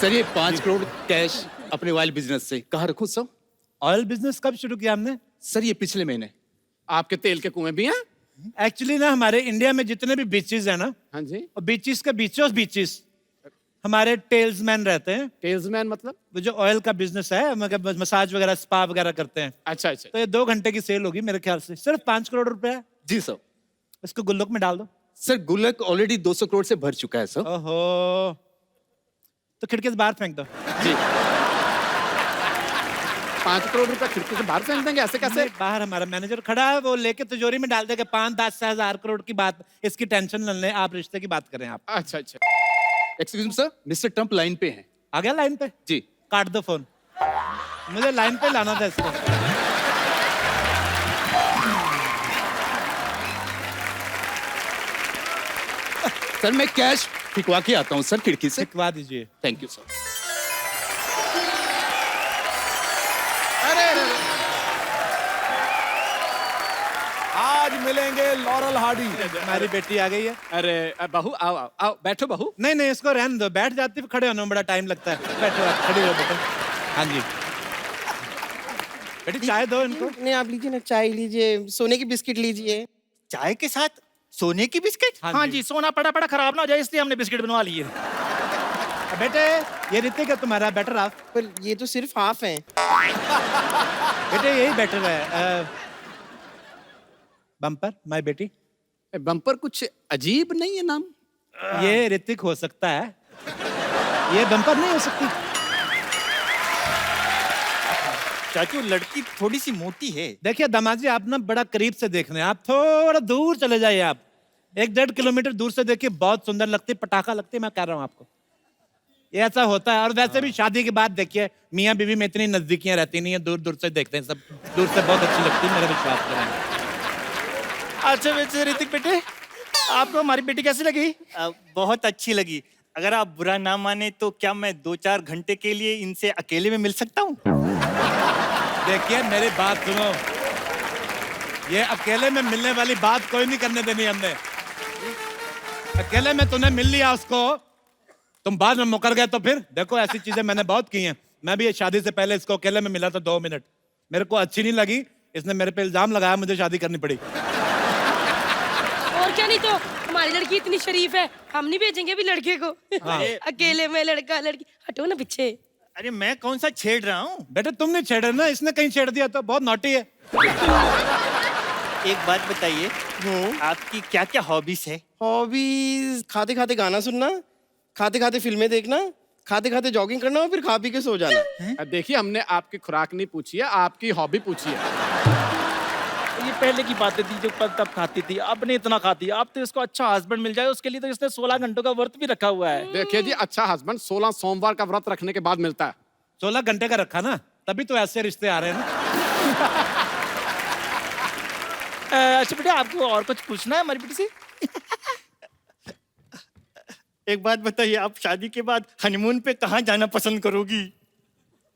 सर ये 5 करोड़ कैश अपने ऑयल बिजनेस से कहाँ रखूं सर? ऑयल बिजनेस कब शुरू किया हमने? सर ये पिछले महीने। आपके तेल के कुएं भी हैं? एक्चुअली ना हमारे इंडिया में जितने भी बीचेस है ना, हाँ जी, और बीचेस के बीचेस हमारे टेल्समैन रहते हैं। टेल्समैन मतलब? वो जो ऑयल का बिजनेस है, मतलब मसाज वगैरह, स्पा वगैरह करते हैं। अच्छा। तो ये 2 घंटे की सेल होगी मेरे ख्याल से, सिर्फ 5 करोड़ रुपया। जी सर। इसको गुल्लक में डाल दो। सर गुल्लक ऑलरेडी 200 करोड़ से भर चुका है सर। ओहो, तो खिड़की से बाहर फेंक दो। जी। 5 करोड़ रुपया खिड़की से बाहर फेंक देंगे, ऐसे कैसे? बाहर हमारा मैनेजर खड़ा है, वो लेके तिजोरी में डाल देगा। 5-10 हजार करोड़ की बात, इसकी टेंशन न लें, आप रिश्ते की बात करें आप। अच्छा अच्छा। Excuse me sir, mister Trump line पे हैं। आ गया लाइन पे? जी। काट दो फोन, मुझे लाइन पे लाना था इसको। सर मैं कैश फिकवा के आता हूँ सर खिड़की से। फिकवा दीजिए। Thank you sir. अरे आज मिलेंगे लॉरल हार्डी। हमारी बेटी आ गई है। अरे बहू आओ आओ आओ, बैठो बहू। नहीं नहीं, इसको रहने दो, बैठ जाती है, खड़े होने में बड़ा टाइम लगता है। बैठो आप, खड़ी हो बेटा। हाँ जी बेटी, चाय दो इनको। नहीं आप लीजिए ना, चाय लीजिए, सोने की बिस्किट लीजिए। चाय के साथ सोने की बिस्किट? हाँ जी, सोना पड़ा पड़ा खराब ना हो जाए इसलिए हमने बिस्किट बनवा लिए। बेटे ये ऋतिक है तुम्हारा, बेटर हाफ। पर ये तो सिर्फ हाफ है। बेटे यही बेटर है। बम्पर माय बेटी। बम्पर कुछ अजीब नहीं है नाम? ये ऋतिक हो सकता है, ये बम्पर नहीं हो सकती। चाचू लड़की थोड़ी सी मोटी है। देखिए दामाजी, आप ना बड़ा करीब से देख रहे हैं, आप थोड़ा दूर चले जाइए। आप 1-1.5 किलोमीटर दूर से देखिए, बहुत सुंदर लगती है, पटाखा लगती है। मैं कह रहा हूँ आपको, ये ऐसा होता है। और वैसे भी शादी के बाद देखिए, मियाँ बीवी में इतनी नजदीकियां रहती नहीं है, दूर दूर से देखते हैं सब, दूर से बहुत अच्छी लगती है, मेरा विश्वास करें। अच्छा वैसे ऋतिक बेटे, आपको हमारी बेटी कैसी लगी? बहुत अच्छी लगी। अगर आप बुरा ना माने तो क्या मैं 2-4 घंटे के लिए इनसे अकेले में मिल सकता हूँ? देखिए मेरी बात सुनो, ये अकेले में मिलने वाली बात कोई नहीं करने देनी हमने। अकेले में तूने मिल लिया उसको, तुम बाद में मुकर गए तो फिर देखो, ऐसी चीजें मैंने बहुत की हैं। मैं भी शादी से पहले इसको अकेले में मिला था 2 मिनट, मेरे को अच्छी नहीं लगी, इसने मेरे पे इल्जाम लगाया, मुझे शादी करनी पड़ी। और क्या, नहीं तो हमारी लड़की इतनी शरीफ है, हम नहीं भेजेंगे भी लड़के को। हाँ। अकेले में लड़का लड़की, हटो ना पीछे। अरे मैं कौन सा छेड़ रहा हूँ? बेटे तुम नहीं छेड़ रहे ना, इसने कहीं छेड़ दिया तो, बहुत नॉटी है। एक बात बताइए, आपकी क्या क्या हॉबीज है? हॉबीज खाते खाते गाना सुनना, खाते खाते फिल्में देखना, खाते खाते जॉगिंग करना और फिर खा पी के सो जाना। देखिए हमने आपकी खुराक नहीं पूछी है, आपकी हॉबी पूछी है। ये पहले की बातें थी जो तब खाती थी, अब नहीं इतना खाती। अब तो इसको अच्छा हस्बैंड मिल जाए, उसके लिए तो इसने 16 घंटों का व्रत भी रखा हुआ है। देखिए जी, अच्छा हस्बैंड 16 सोमवार का व्रत रखने के बाद मिलता है। 16 घंटे का रखा ना, तभी तो ऐसे रिश्ते आ रहे हैं ना। अच्छा बेटा, आपको और कुछ पूछना है हमारी बेटी से? एक बात बताइए, आप शादी के बाद हनीमून पे कहाँ जाना पसंद करोगी?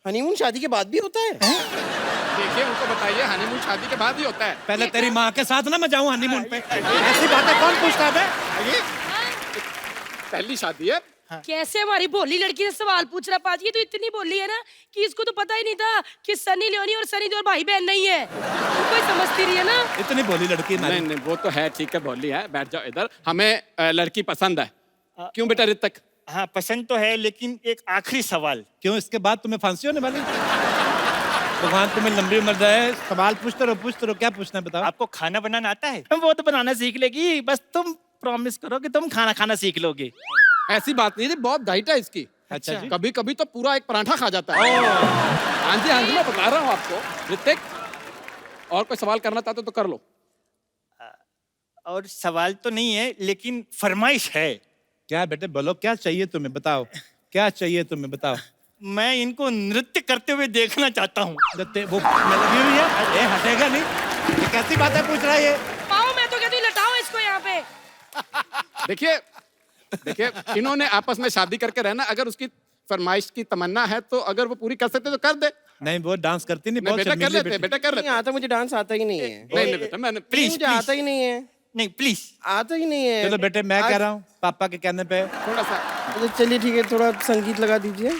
हनीमून शादी के बाद भी होता है? देखिए उनको बताइए, हनीमून शादी के बाद ही होता है। पहले तेरी माँ के साथ ना मैं जाऊँ हनीमून पे, ऐसी बातें कौन पूछता है? पहली शादी है। कैसे हमारी भोली लड़की से सवाल पूछ रहा पाजी, ये तो इतनी भोली है ना कि इसको तो पता ही नहीं था कि सनी लियोनी और सनी देओल भाई बहन नहीं है। कोई समझती रही है ना। इतनी भोली लड़की नहीं नहीं, वो तो है, ठीक है भोली है, बैठ जाओ इधर। हमें लड़की पसंद है। क्यों बेटा ऋतिक? हाँ पसंद तो है, लेकिन एक आखिरी सवाल। क्यों, इसके बाद तुम्हें फांसी होने वाली? भगवान तुम्हें लंबी उम्र दे। सवाल पूछते रहो, क्या पूछना है बताओ। आपको खाना बनाना आता है? वो तो बनाना सीख लेगी, बस तुम प्रॉमिस करो कि तुम खाना खाना सीख लोगे। ऐसी बात नहीं है, बहुत डाइट है इसकी। अच्छा जी। कभी कभी तो पूरा एक पराठा खा जाता है। हाँ जी हाँ जी, मैं बता रहा हूँ आपको। ऋतिक, और कोई सवाल करना चाहते तो कर लो। और सवाल तो नहीं है, लेकिन फरमाइश है। क्या बेटे बोलो, क्या चाहिए तुम्हें बताओ, क्या चाहिए तुम्हें बताओ। मैं इनको नृत्य करते हुए देखना चाहता हूँ। वो लगी हुई है, ये हटेगा नहीं। ये कैसी बातें पूछ रहा है ये? पाओ, मैं तो कहती हूँ लटाओ इसको यहाँ पे। देखिए देखिए, इन्होंने आपस में शादी करके रहना। अगर उसकी फरमाइश की तमन्ना है तो अगर वो पूरी कर सकते तो कर दे। नहीं वो डांस करती नहीं, बहुत बेटा कर शर्मीली लेते, बेटा कर लेते। नहीं आता, मुझे डांस आता ही नहीं है। नहीं बेटा, मैंने प्लीज मुझे आता ही नहीं है। नहीं प्लीज, आता ही नहीं है। चलो बेटे, मैं कह रहा हूँ पापा के कहने पे थोड़ा सा। तो चलिए ठीक है, थोड़ा संगीत लगा दीजिए।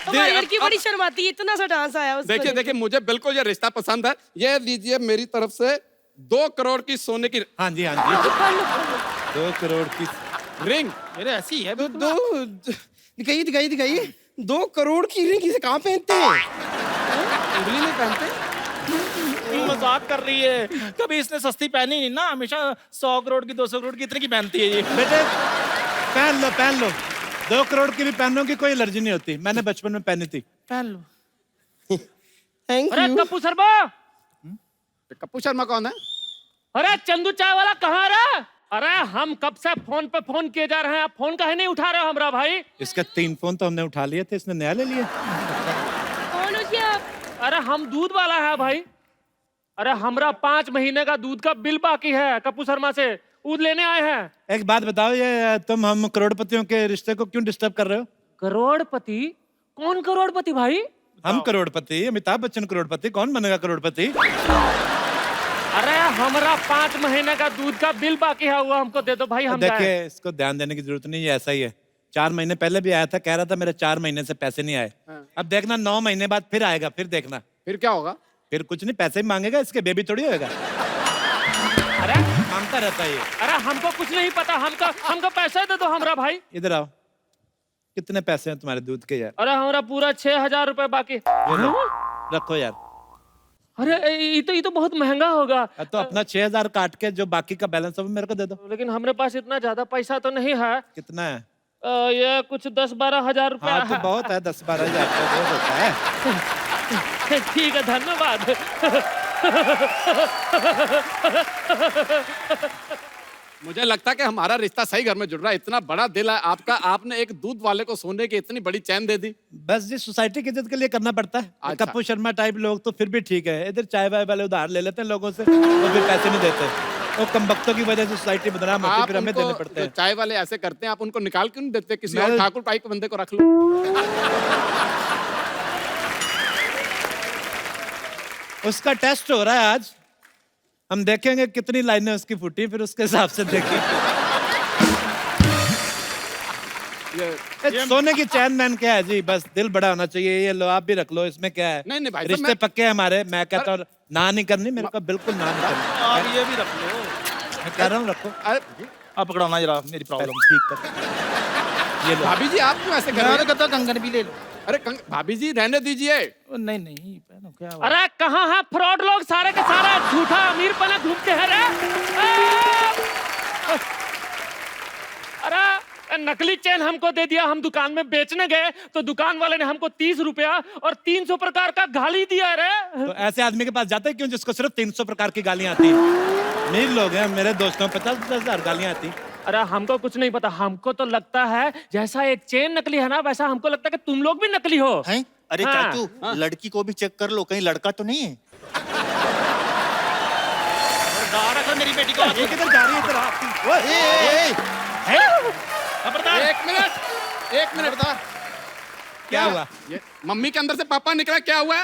हमारी लड़की बड़ी शर्माती है, इतना सा डांस आया उसको। देखिए देखिए, मुझे बिल्कुल ये रिश्ता पसंद है। ये लीजिए मेरी तरफ से 2 करोड़ की सोने की। हाँ जी हाँ जी, 2 करोड़ की रिंग। मेरे ऐसी है। दो दिखाइए दिखाइए दिखाइए। 2 करोड़ की रिंग इसे कहाँ पहनते हैं? उंगली नहीं पहनते? मजाक कर रही है, कभी इसने सस्ती पहनी नहीं ना, हमेशा 100 करोड़ की 200 करोड़ की इतनी की पहनती है ये। बेटे पहन लो 2 करोड़ की भी पहनों की कोई एलर्जी नहीं होती, मैंने बचपन में पहनी थी। पहन लो। थैंक अरे यू। कप्पू शर्मा, कप्पू शर्मा कौन है? अरे चंदू चाय वाला कहाँ रहा? अरे हम कब से फोन पे फोन किए जा रहे हैं, आप फोन काहे नहीं उठा रहे हो हमरा भाई? इसके 3 फोन तो हमने उठा लिए थे, इसने नया ले लिया। कौन हो जी आप? अरे हम दूध वाला है भाई। अरे हमरा 5 महीने का दूध का बिल बाकी है, कप्पू शर्मा से दूध लेने आए हैं। एक बात बताओ, ये तुम हम करोड़पतियों के रिश्ते को क्यों डिस्टर्ब कर रहे हो? करोड़पति? कौन करोड़पति भाई? हम करोड़पति, अमिताभ बच्चन करोड़पति, कौन बनेगा करोड़पति? अरे हमरा 5 महीने का दूध का बिल बाकी है, वो हमको दे दो भाई, हम जाएं। देखिए इसको ध्यान देने की जरूरत नहीं, ये ऐसा ही है। 4 महीने पहले भी आया था, कह रहा था मेरे 4 महीने से पैसे नहीं आए। अब देखना 9 महीने बाद फिर आएगा, फिर देखना। फिर क्या होगा? फिर कुछ नहीं, पैसे ही मांगेगा, इसके बेबी थोड़ी होएगा। अरे मांगता रहता है ये। अरे हमको कुछ नहीं पता, हमको पैसे दे दो हमरा भाई। इधर आओ, कितने पैसे हैं तुम्हारे दूध के यार? अरे हमरा पूरा 6000 रुपए बाकी। ये लो, रखो यार। अरे ये तो बहुत महंगा होगा। तो अपना 6000 काट के जो बाकी का बैलेंस है वो मेरे को दे दो। लेकिन हमारे पास इतना ज्यादा पैसा तो नहीं है। कितना है? ये कुछ 10-12 हजार रुपया हाँ तो बहुत है, 10-12 हजार तो बहुत होता है। ठीक है, धन्यवाद। मुझे लगता है कि हमारा रिश्ता सही घर में जुड़ रहा है। इतना बड़ा दिल है आपका, आपने एक दूध वाले को सोने की इतनी बड़ी चैन दे दी। बस जी सोसाइटी की इज्जत के लिए करना पड़ता है। अच्छा। कप्पू शर्मा टाइप लोग तो फिर भी ठीक है, इधर चाय वाय वाले उधार ले लेते हैं लोगों से, तो फिर पैसे नहीं देते। वो कमबख्तों की वजह से सोसाइटी बदनाम होती है, आप फिर हमें उनको देने पड़ते जो हैं। चाय वाले ऐसे करते हैं, आप उनको निकाल क्यों नहीं देते? किसी मैं- और ठाकुर टाइप के बंदे को रख लो। उसका टेस्ट हो रहा है आज, हम देखेंगे कितनी लाइनें उसकी फूटी, फिर उसके हिसाब से देखेंगे। सोने की चैन मैन क्या है जी, बस दिल बड़ा होना चाहिए। ये लो आप भी रख लो, इसमें क्या है? नहीं भाई साहब, रिश्ते पक्के हैं हमारे। मैं कहता हूँ ना नहीं करनी, मेरे को बिल्कुल ना नहीं करनी। आप ये भी रख लो। मैं कह रहा हूँ रखो। आप पकड़ाना जरा मेरी प्रॉब्लम। ठीक है, ये लो। भाभी जी आप क्यों ऐसे कर रहे कहता कंगन भी ले लो। अरे भाभी जी रहने दीजिए। नहीं पहनो, क्या हुआ? अरे कहाँ है फ्रॉड लोग, सारे के सारे झूठा अमीर पना घूमते हैं रे। अरे नकली चेन हमको दे दिया, हम दुकान में बेचने गए तो दुकान वाले ने हमको 30 रुपया और 300 प्रकार का गाली दिया रे। तो ऐसे आदमी के पास जाते क्यों जिसको सिर्फ 300 प्रकार की गालियां आती हैं? अमीर लोग हैं, मेरे दोस्तों 50-50 हजार गालियां आती। अरे हमको कुछ नहीं पता, हमको तो लगता है जैसा एक चेन नकली है ना, वैसा हमको लगता है कि तुम लोग भी नकली हो। हैं? अरे हाँ। चाचू, लड़की को भी चेक कर लो, कहीं लड़का तो नहीं है। मेरी बेटी को ये किधर जा रही है? इधर खबरदार। एक मिनट बता, क्या हुआ? ये मम्मी के अंदर से पापा निकला, क्या हुआ?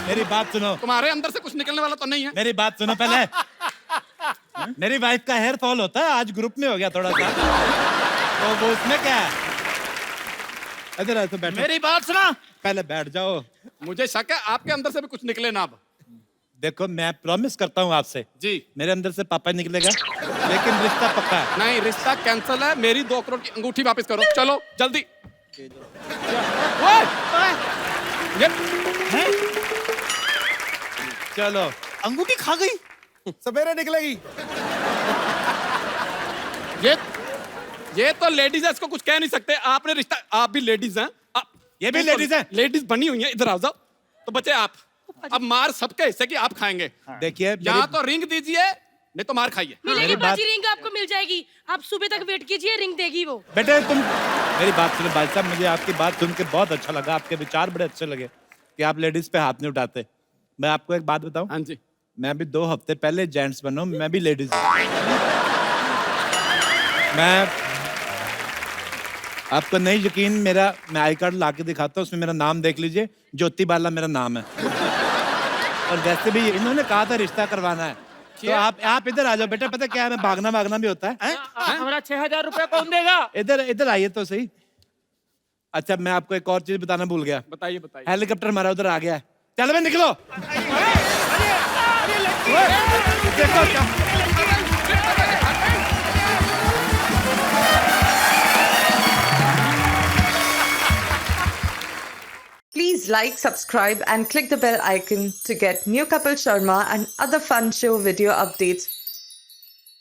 मेरी बात सुनो। तुम्हारे अंदर से कुछ निकलने वाला तो नहीं है? मेरी बात सुनो पहले। मेरी वाइफ का हेयर फॉल होता है, आज ग्रुप में हो गया थोड़ा सा, तो वो उसमें क्या है? इधर आओ, तो बैठो। मेरी बात सुना। पहले बैठ जाओ। मुझे शक है आपके अंदर से भी कुछ निकले ना। अब देखो मैं प्रॉमिस करता हूँ आपसे जी, मेरे अंदर से पापा निकलेगा, लेकिन रिश्ता पक्का है। नहीं रिश्ता कैंसिल है। मेरी 2 करोड़ की अंगूठी वापस करो, चलो जल्दी। चलो अंगूठी खा गई, सवेरे निकलेगी। ये तो लेडीज है, इसको कुछ कह नहीं सकते। आपने रिश्ता, आप भी लेडीज हैं। ये भी लेडीज हैं। लेडीज बनी हुई हैं। इधर आ जाओ। तो बचे आप, अब मार सबके हिस्से की आप खाएंगे। देखिए यहाँ तो रिंग दीजिए, नहीं तो मार खाइए। मिलेगी बाजी, रिंग आपको मिल जाएगी। आप सुबह तक वेट कीजिए, रिंग देगी वो। बेटे तुम मेरी बात सुनो भाई साहब, मुझे आपकी बात सुन के बहुत अच्छा लगा, आपके विचार बड़े अच्छे लगे कि आप लेडीज पे हाथ नहीं उठाते। मैं आपको एक बात बताऊं? हाँ जी। मैं भी 2 हफ्ते पहले जेंट्स बना हूं, मैं भी लेडीज हूं। मैं आपको नहीं यकीन, मैं आई कार्ड ला के दिखाता हूँ, उसमें मेरा नाम देख लीजिए, ज्योति बाला मेरा नाम है। और वैसे भी इन्होंने कहा था रिश्ता करवाना है, तो आप इधर आ जाओ बेटा। पता क्या है, मैं भागना भी होता है। हमारा 6000 रुपया कौन देगा? इधर आइए तो सही। अच्छा मैं आपको एक और चीज बताना भूल गया। बताइए बताइए। हेलीकॉप्टर हमारा उधर आ गया है, चल बे निकलो। देखो क्या Please like, subscribe and click the bell icon to get new Kapil Sharma and other fun show video updates